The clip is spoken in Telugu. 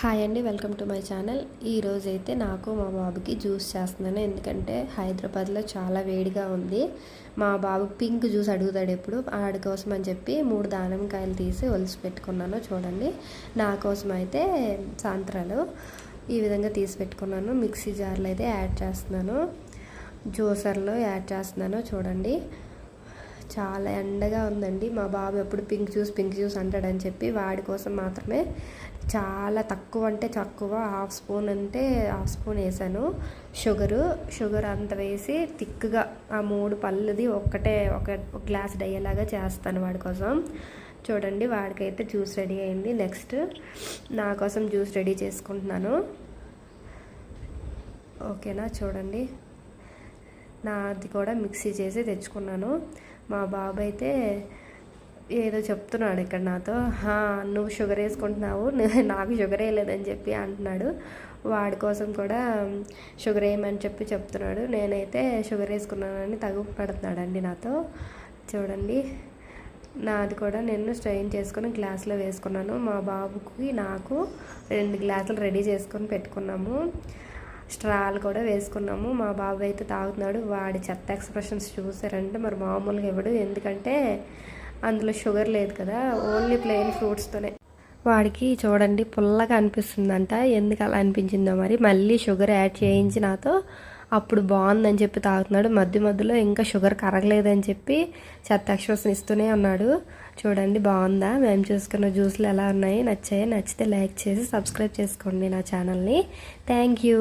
హాయ్ అండి, వెల్కమ్ టు మై ఛానల్. ఈరోజైతే నాకు మా బాబుకి జ్యూస్ చేస్తున్నాను. ఎందుకంటే హైదరాబాద్లో చాలా వేడిగా ఉంది. మా బాబు పింక్ జ్యూస్ అడుగుతాడు ఎప్పుడు, ఆడి కోసం అని చెప్పి 3 దానిమ్మకాయలు తీసి ఒలిసి పెట్టుకున్నాను. చూడండి, నా కోసం అయితే సాంత్రాలు ఈ విధంగా తీసి పెట్టుకున్నాను. మిక్సీ జార్లో అయితే యాడ్ చేస్తున్నాను, జ్యూసర్లో యాడ్ చేస్తున్నాను. చూడండి, చాలా ఎండగా ఉందండి. మా బాబు ఎప్పుడు పింక్ జ్యూస్ అంటాడని చెప్పి వాడి కోసం మాత్రమే చాలా తక్కువ అంటే తక్కువ, హాఫ్ స్పూన్ వేసాను. షుగర్ అంత వేసి థిక్గా ఆ 3 పళ్ళుది ఒక గ్లాస్ అయ్యేలాగా చేస్తాను వాడి కోసం. చూడండి, వాడికైతే జ్యూస్ రెడీ అయింది. నెక్స్ట్ నా కోసం జ్యూస్ రెడీ చేసుకుంటున్నాను. ఓకేనా, చూడండి, నాది కూడా మిక్సీ చేసి తెచ్చుకున్నాను. మా బాబు అయితే ఏదో చెప్తున్నాడు ఇక్కడ నాతో, నువ్వు షుగర్ వేసుకుంటున్నావు, నాకు షుగర్ వేయలేదని చెప్పి అంటున్నాడు. వాడి కోసం కూడా షుగర్ వేయమని చెప్పి చెప్తున్నాడు. నేనైతే షుగర్ వేసుకున్నానని తగు పడుతున్నాడండి నాతో. చూడండి, నాది కూడా నేను స్ట్రెయిన్ చేసుకొని గ్లాస్లో వేసుకున్నాను. మా బాబుకి నాకు 2 గ్లాసులు రెడీ చేసుకొని పెట్టుకున్నాము. స్ట్రాలు కూడా వేసుకున్నాము. మా బాబు అయితే తాగుతున్నాడు. వాడి చెత్త ఎక్స్ప్రెషన్స్ చూసారంటే మరి మామూలుగా ఇవ్వడు, ఎందుకంటే అందులో షుగర్ లేదు కదా, ఓన్లీ ప్లెయిన్ ఫ్రూట్స్తోనే. వాడికి చూడండి పుల్లగా అనిపిస్తుందంట. ఎందుకు అలా అనిపించిందో మరి, మళ్ళీ షుగర్ యాడ్ చేయించి నాతో అప్పుడు బాగుందని చెప్పి తాగుతున్నాడు. మధ్యలో ఇంకా షుగర్ కరగలేదని చెప్పి చెత్త ఎక్స్ప్రెషన్ ఇస్తూనే ఉన్నాడు. చూడండి, బాగుందా? మేము చూసుకున్న జ్యూస్లు ఎలా ఉన్నాయి, నచ్చాయి? నచ్చితే లైక్ చేసి సబ్స్క్రైబ్ చేసుకోండి నా ఛానల్ని. Thank you.